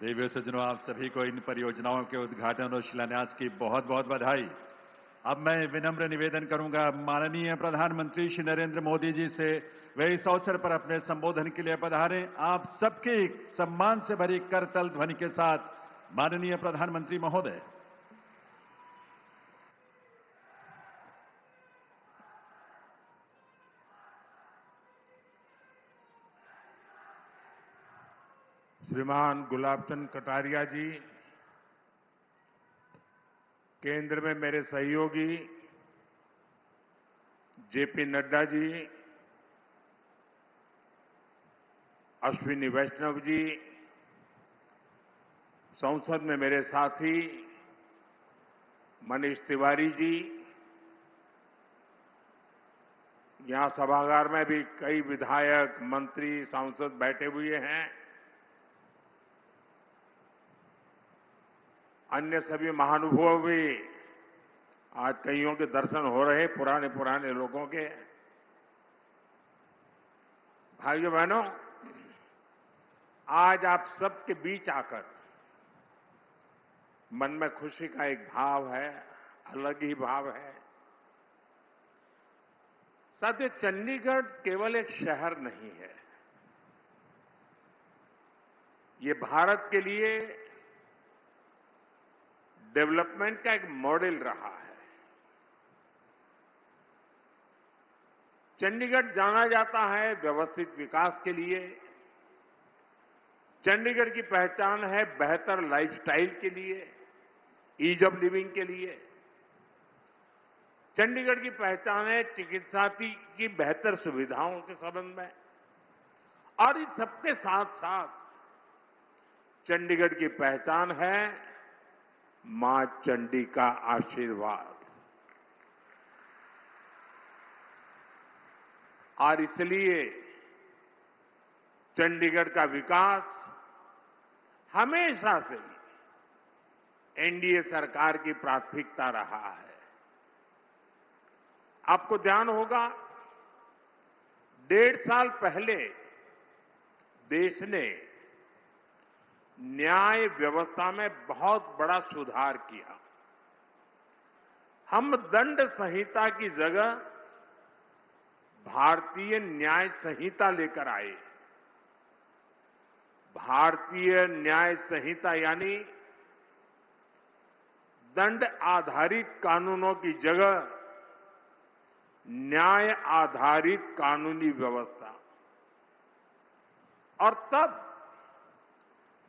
देवियों सज्जनों, आप सभी को इन परियोजनाओं के उद्घाटन और शिलान्यास की बहुत बहुत बधाई। अब मैं विनम्र निवेदन करूंगा माननीय प्रधानमंत्री श्री नरेंद्र मोदी जी से वे इस अवसर पर अपने संबोधन के लिए पधारें। आप सबके सम्मान से भरी करतल ध्वनि के साथ माननीय प्रधानमंत्री महोदय। श्रीमान गुलाबचंद कटारिया जी, केंद्र में मेरे सहयोगी जेपी नड्डा जी, अश्विनी वैष्णव जी, संसद में मेरे साथी मनीष तिवारी जी, यहां सभागार में भी कई विधायक, मंत्री, सांसद बैठे हुए हैं, अन्य सभी महानुभाव भी आज कईयों के दर्शन हो रहे, पुराने लोगों के। भाइयों बहनों, आज आप सबके बीच आकर मन में खुशी का एक भाव है, अलग ही भाव है। साथियों, चंडीगढ़ केवल एक शहर नहीं है, ये भारत के लिए डेवलपमेंट का एक मॉडल रहा है। चंडीगढ़ जाना जाता है व्यवस्थित विकास के लिए। चंडीगढ़ की पहचान है बेहतर लाइफस्टाइल के लिए, ईज ऑफ लिविंग के लिए। चंडीगढ़ की पहचान है चिकित्सा की बेहतर सुविधाओं के संबंध में। और इस सबके साथ साथ चंडीगढ़ की पहचान है मां चंडी का आशीर्वाद। और इसलिए चंडीगढ़ का विकास हमेशा से एनडीए सरकार की प्राथमिकता रहा है। आपको ध्यान होगा, 1.5 साल पहले देश ने न्याय व्यवस्था में बहुत बड़ा सुधार किया। हम दंड संहिता की जगह भारतीय न्याय संहिता लेकर आए। भारतीय न्याय संहिता यानी दंड आधारित कानूनों की जगह न्याय आधारित कानूनी व्यवस्था। और तब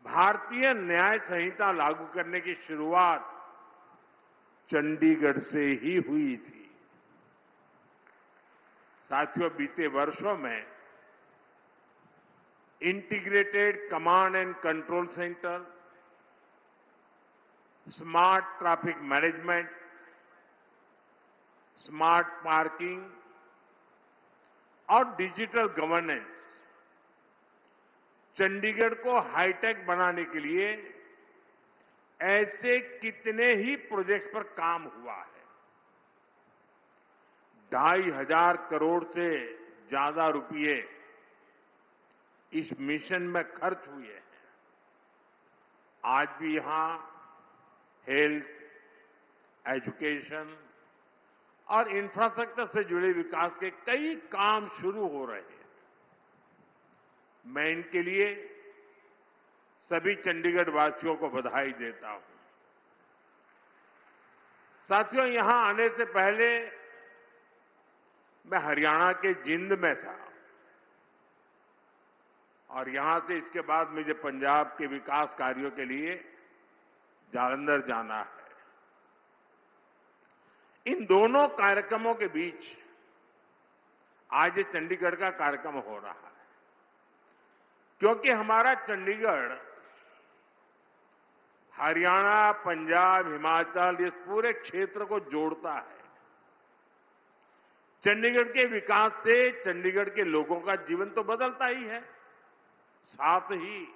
भारतीय न्याय संहिता लागू करने की शुरुआत चंडीगढ़ से ही हुई थी। साथियों, बीते वर्षों में integrated command and control centre, smart traffic management, smart parking और डिजिटल गवर्नेंस चंडीगढ़ को हाईटेक बनाने के लिए ऐसे कितने ही प्रोजेक्ट्स पर काम हुआ है। 2,500 करोड़ से ज्यादा रुपए इस मिशन में खर्च हुए हैं। आज भी यहां हेल्थ, एजुकेशन और इंफ्रास्ट्रक्चर से जुड़े विकास के कई काम शुरू हो रहे हैं। मैं इनके लिए सभी चंडीगढ़ वासियों को बधाई देता हूं। साथियों, यहां आने से पहले मैं हरियाणा के जिंद में था और यहां से इसके बाद मुझे पंजाब के विकास कार्यों के लिए जालंधर जाना है। इन दोनों कार्यक्रमों के बीच आज ये चंडीगढ़ का कार्यक्रम हो रहा है, क्योंकि हमारा चंडीगढ़ हरियाणा, पंजाब, हिमाचल, इस पूरे क्षेत्र को जोड़ता है। चंडीगढ़ के विकास से चंडीगढ़ के लोगों का जीवन तो बदलता ही है, साथ ही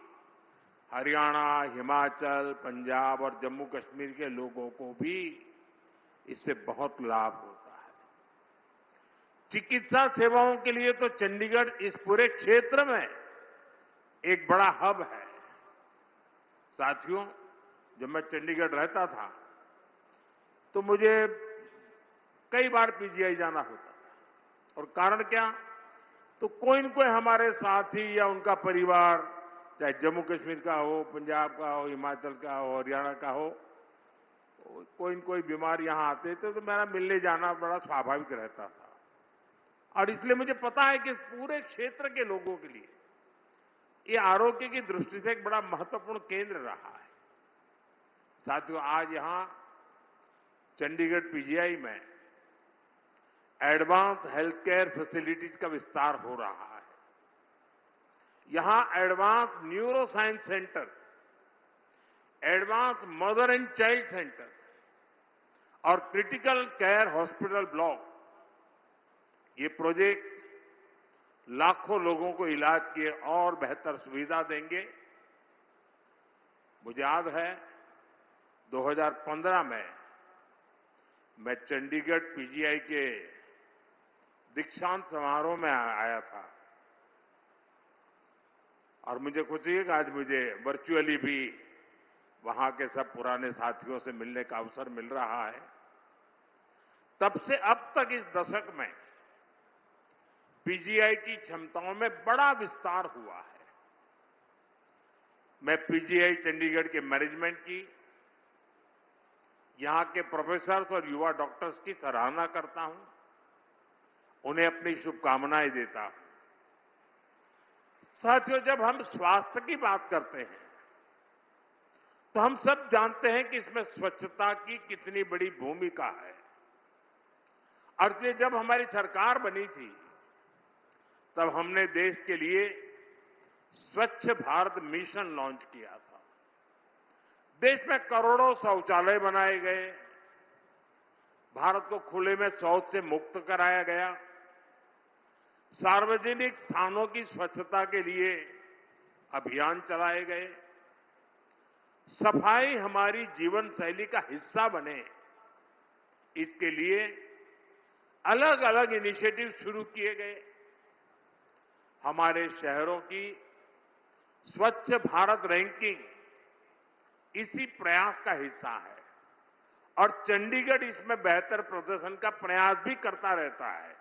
हरियाणा, हिमाचल, पंजाब और जम्मू कश्मीर के लोगों को भी इससे बहुत लाभ होता है। चिकित्सा सेवाओं के लिए तो चंडीगढ़ इस पूरे क्षेत्र में एक बड़ा हब है। साथियों, जब मैं चंडीगढ़ रहता था तो मुझे कई बार पीजीआई जाना होता था। और कारण क्या? तो कोई न कोई हमारे साथी या उनका परिवार, चाहे जम्मू कश्मीर का हो, पंजाब का हो, हिमाचल का हो, हरियाणा का हो, कोई न कोई बीमार यहां आते थे तो मेरा मिलने जाना बड़ा स्वाभाविक रहता था। और इसलिए मुझे पता है कि पूरे क्षेत्र के लोगों के लिए ये आरोग्य की दृष्टि से एक बड़ा महत्वपूर्ण केंद्र रहा है। साथियों, आज यहां चंडीगढ़ पीजीआई में एडवांस हेल्थ केयर फैसिलिटीज का विस्तार हो रहा है। यहां advance neuro science centre, advance mother and child centre और क्रिटिकल केयर हॉस्पिटल ब्लॉक, ये प्रोजेक्ट लाखों लोगों को इलाज की और बेहतर सुविधा देंगे। मुझे याद है 2015 में मैं चंडीगढ़ पीजीआई के दीक्षांत समारोह में आया था और मुझे खुशी है कि आज मुझे वर्चुअली भी वहां के सब पुराने साथियों से मिलने का अवसर मिल रहा है। तब से अब तक इस दशक में पीजीआई की क्षमताओं में बड़ा विस्तार हुआ है। मैं पीजीआई चंडीगढ़ के मैनेजमेंट की, यहां के प्रोफेसर्स और युवा डॉक्टर्स की सराहना करता हूं, उन्हें अपनी शुभकामनाएं देता हूं। साथियों, जब हम स्वास्थ्य की बात करते हैं तो हम सब जानते हैं कि इसमें स्वच्छता की कितनी बड़ी भूमिका है। और इसलिए जब हमारी सरकार बनी थी तब हमने देश के लिए स्वच्छ भारत मिशन लॉन्च किया था। देश में करोड़ों शौचालय बनाए गए, भारत को खुले में शौच से मुक्त कराया गया, सार्वजनिक स्थानों की स्वच्छता के लिए अभियान चलाए गए, सफाई हमारी जीवन शैली का हिस्सा बने, इसके लिए अलग अलग इनिशिएटिव शुरू किए गए। हमारे शहरों की स्वच्छ भारत रैंकिंग इसी प्रयास का हिस्सा है और चंडीगढ़ इसमें बेहतर प्रदर्शन का प्रयास भी करता रहता है।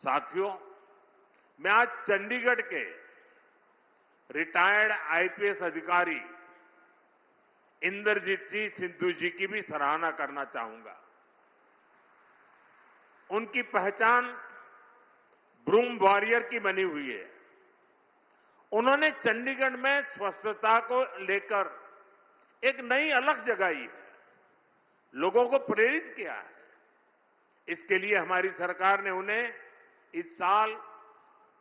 साथियों, मैं आज चंडीगढ़ के रिटायर्ड आईपीएस अधिकारी इंद्रजीत सिंह सिद्धू जी की भी सराहना करना चाहूंगा। उनकी पहचान ब्रूम वॉरियर की बनी हुई है। उन्होंने चंडीगढ़ में स्वच्छता को लेकर एक नई अलग जगाई है, लोगों को प्रेरित किया है। इसके लिए हमारी सरकार ने उन्हें इस साल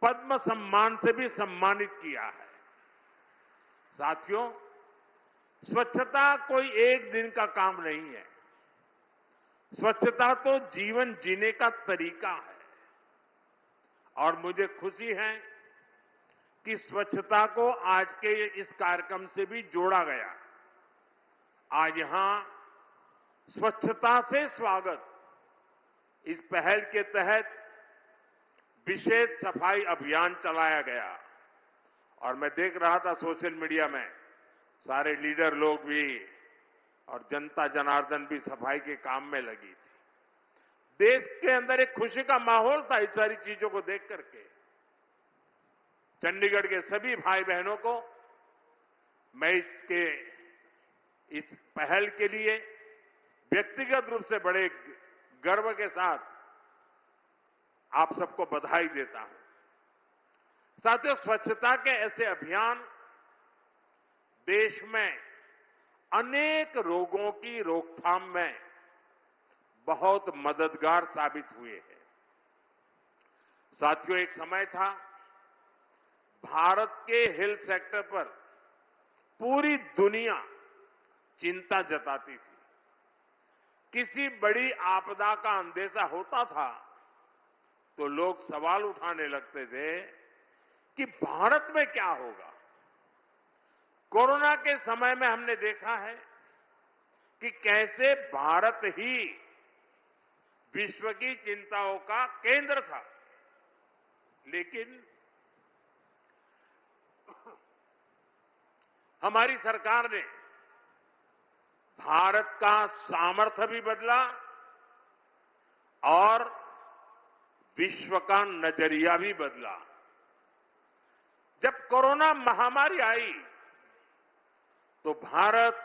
पद्म सम्मान से भी सम्मानित किया है। साथियों, स्वच्छता कोई एक दिन का काम नहीं है। स्वच्छता तो जीवन जीने का तरीका है और मुझे खुशी है कि स्वच्छता को आज के इस कार्यक्रम से भी जोड़ा गया। आज यहां स्वच्छता से स्वागत इस पहल के तहत विशेष सफाई अभियान चलाया गया और मैं देख रहा था सोशल मीडिया में सारे लीडर लोग भी और जनता जनार्दन भी सफाई के काम में लगी थी। देश के अंदर एक खुशी का माहौल था इस सारी चीजों को देख करके। चंडीगढ़ के सभी भाई बहनों को मैं इस पहल के लिए व्यक्तिगत रूप से बड़े गर्व के साथ आप सबको बधाई देता हूं। साथियों, स्वच्छता के ऐसे अभियान देश में अनेक रोगों की रोकथाम में बहुत मददगार साबित हुए हैं। साथियों, एक समय था भारत के हेल्थ सेक्टर पर पूरी दुनिया चिंता जताती थी। किसी बड़ी आपदा का अंदेशा होता था तो लोग सवाल उठाने लगते थे कि भारत में क्या होगा। कोरोना के समय में हमने देखा है कि कैसे भारत ही विश्व की चिंताओं का केंद्र था, लेकिन हमारी सरकार ने भारत का सामर्थ्य भी बदला और विश्व का नजरिया भी बदला। जब कोरोना महामारी आई तो भारत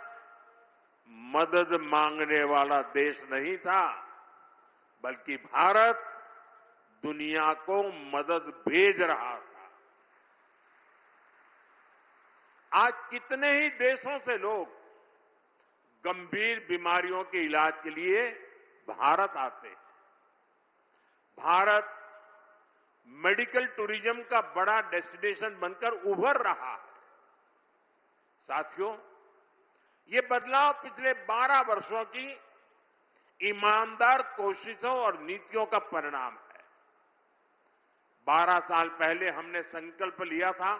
मदद मांगने वाला देश नहीं था, बल्कि भारत दुनिया को मदद भेज रहा था। आज कितने ही देशों से लोग गंभीर बीमारियों के इलाज के लिए भारत आते हैं। भारत मेडिकल टूरिज्म का बड़ा डेस्टिनेशन बनकर उभर रहा है। साथियों, ये बदलाव पिछले 12 वर्षों की ईमानदार कोशिशों और नीतियों का परिणाम है। 12 साल पहले हमने संकल्प लिया था,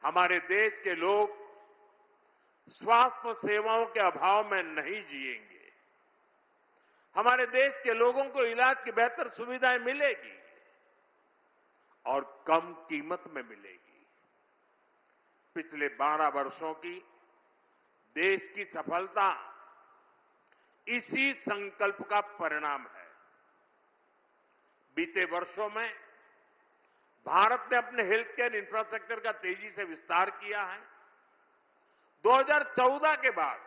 हमारे देश के लोग स्वास्थ्य सेवाओं के अभाव में नहीं जिएंगे। हमारे देश के लोगों को इलाज की बेहतर सुविधाएं मिलेगी और कम कीमत में मिलेगी। पिछले 12 वर्षों की देश की सफलता इसी संकल्प का परिणाम है। बीते वर्षों में भारत ने अपने हेल्थ केयर इंफ्रास्ट्रक्चर का तेजी से विस्तार किया है। 2014 के बाद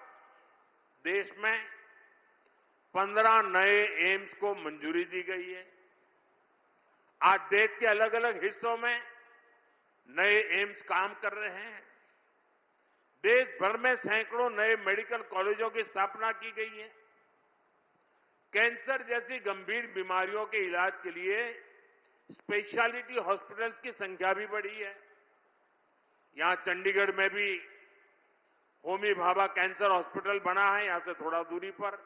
देश में 15 नए एम्स को मंजूरी दी गई है। आज देश के अलग अलग हिस्सों में नए एम्स काम कर रहे हैं। देश भर में सैकड़ों नए मेडिकल कॉलेजों की स्थापना की गई है। कैंसर जैसी गंभीर बीमारियों के इलाज के लिए स्पेशलिटी हॉस्पिटल्स की संख्या भी बढ़ी है। यहां चंडीगढ़ में भी होमी भाभा कैंसर हॉस्पिटल बना है, यहां से थोड़ा दूरी पर।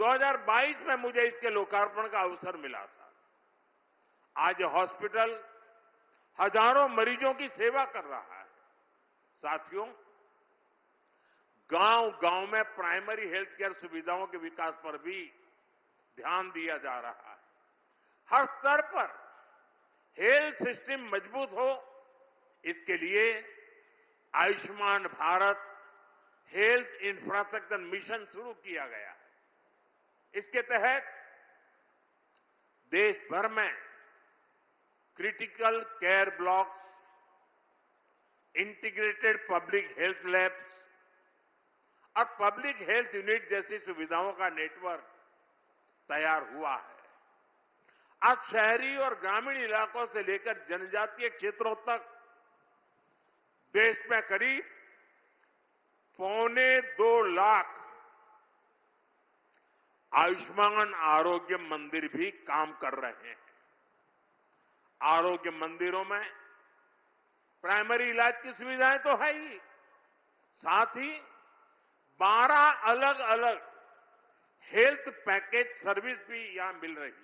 2022 में मुझे इसके लोकार्पण का अवसर मिला था। आज हॉस्पिटल हजारों मरीजों की सेवा कर रहा है। साथियों, गांव-गांव में प्राइमरी हेल्थ केयर सुविधाओं के विकास पर भी ध्यान दिया जा रहा है। हर स्तर पर हेल्थ सिस्टम मजबूत हो, इसके लिए Ayushman Bharat health infrastructure mission शुरू किया गया है। इसके तहत देश भर में critical care blocks, integrated public health labs और पब्लिक हेल्थ यूनिट जैसी सुविधाओं का नेटवर्क तैयार हुआ है। आज शहरी और ग्रामीण इलाकों से लेकर जनजातीय क्षेत्रों तक देश में करीब 2.25 लाख आयुष्मान आरोग्य मंदिर भी काम कर रहे हैं। आरोग्य मंदिरों में प्राइमरी इलाज की सुविधाएं तो है ही, साथ ही 12 अलग अलग हेल्थ पैकेज सर्विस भी यहां मिल रही है।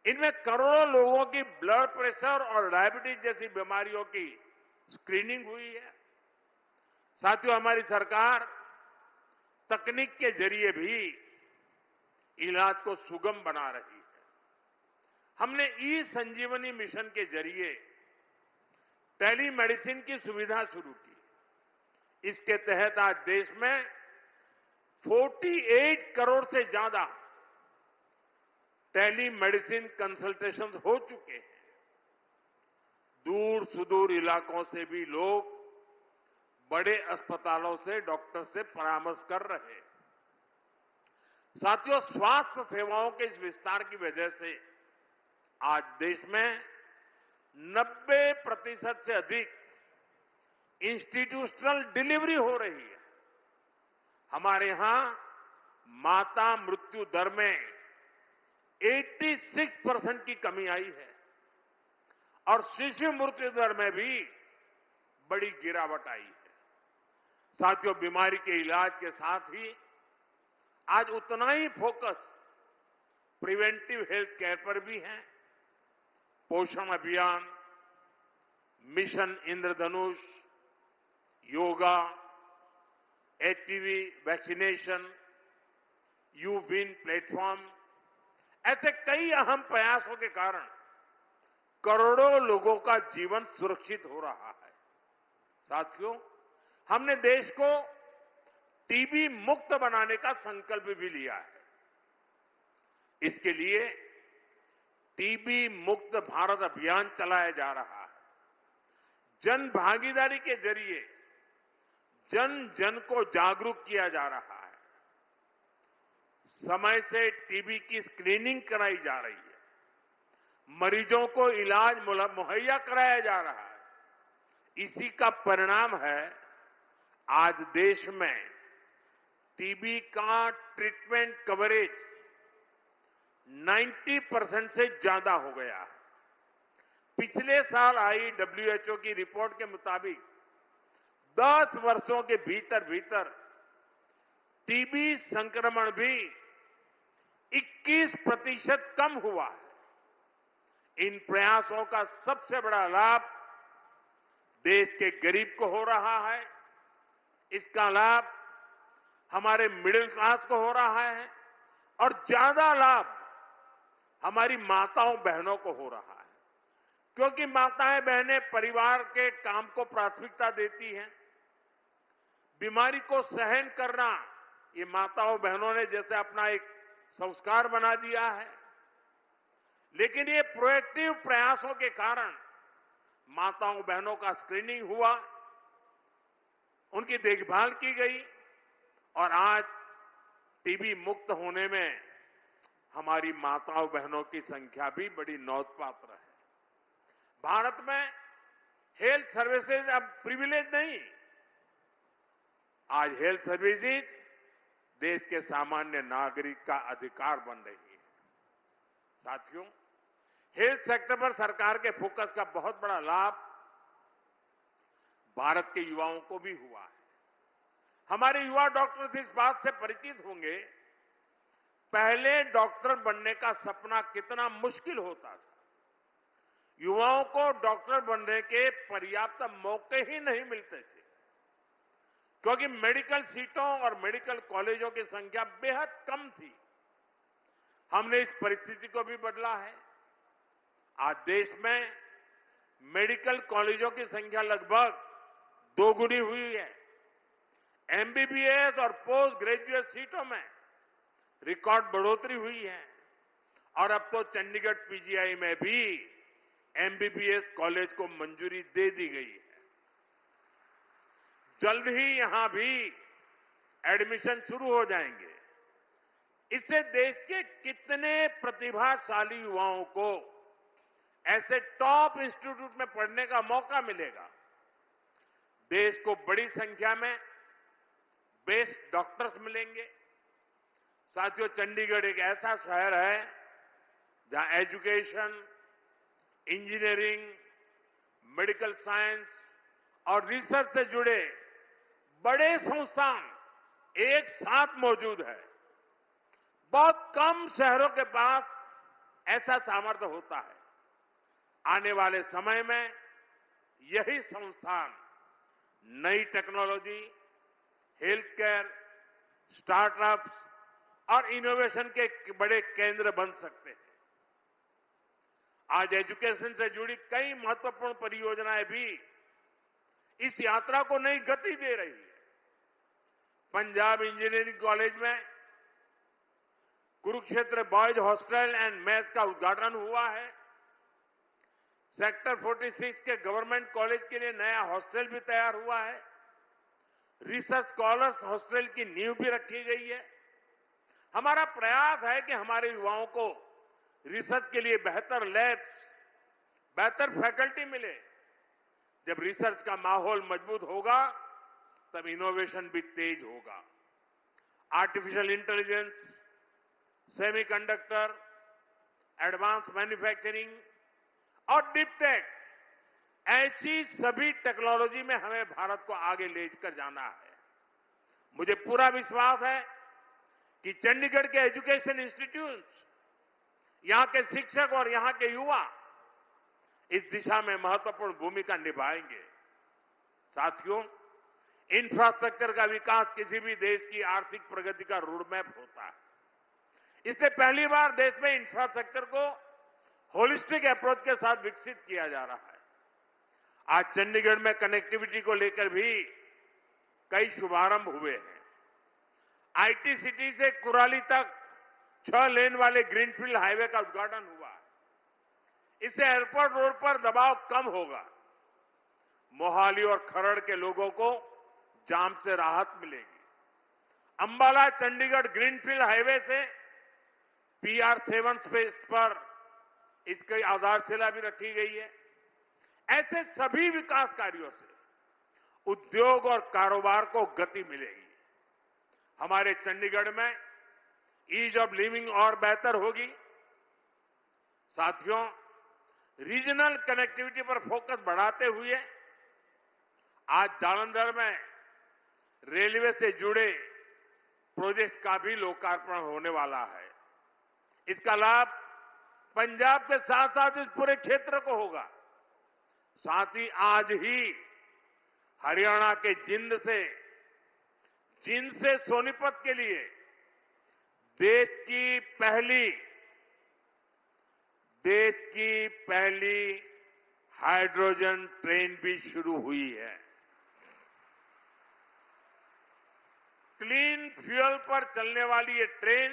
इनमें करोड़ों लोगों की ब्लड प्रेशर और डायबिटीज जैसी बीमारियों की स्क्रीनिंग हुई है। साथियों, हमारी सरकार तकनीक के जरिए भी इलाज को सुगम बना रही है। हमने ई संजीवनी मिशन के जरिए टेलीमेडिसिन की सुविधा शुरू की। इसके तहत आज देश में 48 करोड़ से ज्यादा टेलीमेडिसिन कंसल्टेशन हो चुके हैं। दूर सुदूर इलाकों से भी लोग बड़े अस्पतालों से डॉक्टर से परामर्श कर रहे हैं। साथियों, स्वास्थ्य सेवाओं के इस विस्तार की वजह से आज देश में 90% से अधिक इंस्टीट्यूशनल डिलीवरी हो रही है। हमारे यहां माता मृत्यु दर में 86% की कमी आई है और शिशु मृत्यु दर में भी बड़ी गिरावट आई है। साथियों, बीमारी के इलाज के साथ ही आज उतना ही फोकस प्रिवेंटिव हेल्थ केयर पर भी है। पोषण अभियान, mission Indradhanush, yoga, HPV vaccination, you win platform, ऐसे कई अहम प्रयासों के कारण करोड़ों लोगों का जीवन सुरक्षित हो रहा है। साथियों, हमने देश को टीबी मुक्त बनाने का संकल्प भी लिया है। इसके लिए टीबी मुक्त भारत अभियान चलाया जा रहा है। जन भागीदारी के जरिए जन जन को जागरूक किया जा रहा है। समय से टीबी की स्क्रीनिंग कराई जा रही है। मरीजों को इलाज मुहैया कराया जा रहा है। इसी का परिणाम है आज देश में टीबी का ट्रीटमेंट कवरेज 90% से ज्यादा हो गया है। पिछले साल आई WHO की रिपोर्ट के मुताबिक 10 वर्षों के भीतर भीतर टीबी संक्रमण भी 21% कम हुआ है। इन प्रयासों का सबसे बड़ा लाभ देश के गरीब को हो रहा है। इसका लाभ हमारे मिडिल क्लास को हो रहा है और ज्यादा लाभ हमारी माताओं बहनों को हो रहा है, क्योंकि माताएं बहनें परिवार के काम को प्राथमिकता देती हैं। बीमारी को सहन करना ये माताओं बहनों ने जैसे अपना एक संस्कार बना दिया है। लेकिन ये प्रोएक्टिव प्रयासों के कारण माताओं बहनों का स्क्रीनिंग हुआ, उनकी देखभाल की गई और आज टीबी मुक्त होने में हमारी माताओं बहनों की संख्या भी बड़ी नोंधपात्र है। भारत में हेल्थ सर्विसेज अब प्रिविलेज नहीं, आज हेल्थ सर्विसेज देश के सामान्य नागरिक का अधिकार बन रही है। साथियों, हेल्थ सेक्टर पर सरकार के फोकस का बहुत बड़ा लाभ भारत के युवाओं को भी हुआ है। हमारे युवा डॉक्टर्स इस बात से परिचित होंगे, पहले डॉक्टर बनने का सपना कितना मुश्किल होता था। युवाओं को डॉक्टर बनने के पर्याप्त मौके ही नहीं मिलते थे, क्योंकि मेडिकल सीटों और मेडिकल कॉलेजों की संख्या बेहद कम थी। हमने इस परिस्थिति को भी बदला है। आज देश में मेडिकल कॉलेजों की संख्या लगभग दोगुनी हुई है। एमबीबीएस और पोस्ट ग्रेजुएट सीटों में रिकॉर्ड बढ़ोतरी हुई है और अब तो चंडीगढ़ पीजीआई में भी एमबीबीएस कॉलेज को मंजूरी दे दी गई है। जल्द ही यहां भी एडमिशन शुरू हो जाएंगे। इससे देश के कितने प्रतिभाशाली युवाओं को ऐसे टॉप इंस्टीट्यूट में पढ़ने का मौका मिलेगा। देश को बड़ी संख्या में बेस्ट डॉक्टर्स मिलेंगे। साथियों, चंडीगढ़ एक ऐसा शहर है जहां एजुकेशन, इंजीनियरिंग, मेडिकल साइंस और रिसर्च से जुड़े बड़े संस्थान एक साथ मौजूद है। बहुत कम शहरों के पास ऐसा सामर्थ्य होता है। आने वाले समय में यही संस्थान नई टेक्नोलॉजी, हेल्थ केयर, स्टार्टअप्स और इनोवेशन के बड़े केंद्र बन सकते हैं। आज एजुकेशन से जुड़ी कई महत्वपूर्ण परियोजनाएं भी इस यात्रा को नई गति दे रही है। पंजाब इंजीनियरिंग कॉलेज में Kurukshetra boys hostel and mess का उद्घाटन हुआ है। सेक्टर 46 के गवर्नमेंट कॉलेज के लिए नया हॉस्टल भी तैयार हुआ है। रिसर्च स्कॉलर्स हॉस्टल की नींव भी रखी गई है। हमारा प्रयास है कि हमारे युवाओं को रिसर्च के लिए बेहतर लैब्स, बेहतर फैकल्टी मिले। जब रिसर्च का माहौल मजबूत होगा तब इनोवेशन भी तेज होगा। Artificial intelligence, semiconductor, advance manufacturing और डीप टेक, ऐसी सभी टेक्नोलॉजी में हमें भारत को आगे लेकर जाना है। मुझे पूरा विश्वास है कि चंडीगढ़ के एजुकेशन इंस्टीट्यूट्स, यहां के शिक्षक और यहां के युवा इस दिशा में महत्वपूर्ण भूमिका निभाएंगे। साथियों, इंफ्रास्ट्रक्चर का विकास किसी भी देश की आर्थिक प्रगति का रोडमैप होता है। इसलिए पहली बार देश में इंफ्रास्ट्रक्चर को होलिस्टिक अप्रोच के साथ विकसित किया जा रहा है। आज चंडीगढ़ में कनेक्टिविटी को लेकर भी कई शुभारंभ हुए हैं। आईटी सिटी से कुराली तक 6 लेन वाले ग्रीनफील्ड हाईवे का उद्घाटन हुआ। इससे एयरपोर्ट रोड पर दबाव कम होगा। मोहाली और खरड़ के लोगों को जाम से राहत मिलेगी। अंबाला चंडीगढ़ ग्रीनफील्ड हाईवे से PR-7 स्पेस पर इसकी आधारशिला भी रखी गई है। ऐसे सभी विकास कार्यों से उद्योग और कारोबार को गति मिलेगी। हमारे चंडीगढ़ में ईज ऑफ लिविंग और बेहतर होगी। साथियों, रीजनल कनेक्टिविटी पर फोकस बढ़ाते हुए आज जालंधर में रेलवे से जुड़े प्रोजेक्ट का भी लोकार्पण होने वाला है। इसका लाभ पंजाब के साथ साथ इस पूरे क्षेत्र को होगा। साथ ही आज ही हरियाणा के जिंद से सोनीपत के लिए देश की पहली हाइड्रोजन ट्रेन भी शुरू हुई है। क्लीन फ्यूल पर चलने वाली ये ट्रेन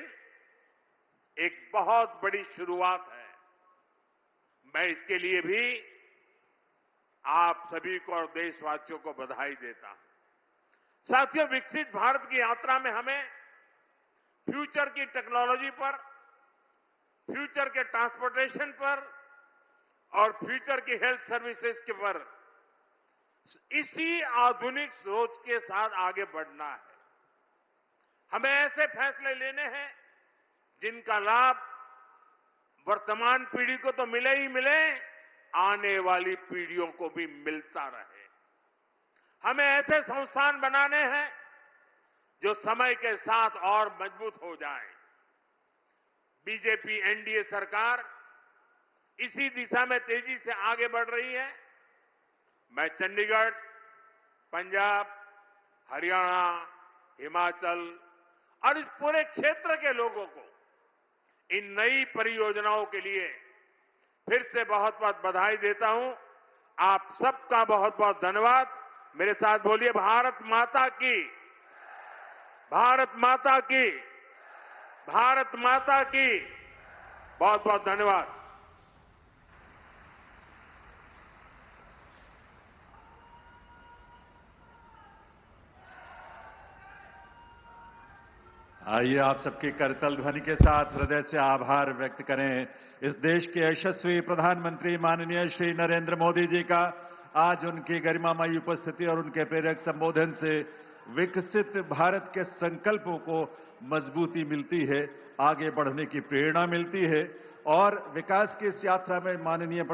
एक बहुत बड़ी शुरुआत है। मैं इसके लिए भी आप सभी को और देशवासियों को बधाई देता हूं। साथियों, विकसित भारत की यात्रा में हमें फ्यूचर की टेक्नोलॉजी पर, फ्यूचर के ट्रांसपोर्टेशन पर और फ्यूचर की हेल्थ सर्विसेज के पर इसी आधुनिक सोच के साथ आगे बढ़ना है। हमें ऐसे फैसले लेने हैं जिनका लाभ वर्तमान पीढ़ी को तो मिले ही मिले, आने वाली पीढ़ियों को भी मिलता रहे। हमें ऐसे संस्थान बनाने हैं जो समय के साथ और मजबूत हो जाएं। बीजेपी एनडीए सरकार इसी दिशा में तेजी से आगे बढ़ रही है। मैं चंडीगढ़, पंजाब, हरियाणा, हिमाचल और इस पूरे क्षेत्र के लोगों को इन नई परियोजनाओं के लिए फिर से बहुत बहुत बधाई देता हूं। आप सबका बहुत बहुत धन्यवाद। मेरे साथ बोलिए, भारत माता की, भारत माता की, भारत माता की। बहुत बहुत धन्यवाद। आइए आप सबके करतल ध्वनि के साथ हृदय से आभार व्यक्त करें इस देश के यशस्वी प्रधानमंत्री माननीय श्री नरेंद्र मोदी जी का। आज उनकी गरिमामयी उपस्थिति और उनके प्रेरक संबोधन से विकसित भारत के संकल्पों को मजबूती मिलती है, आगे बढ़ने की प्रेरणा मिलती है और विकास की इस यात्रा में माननीय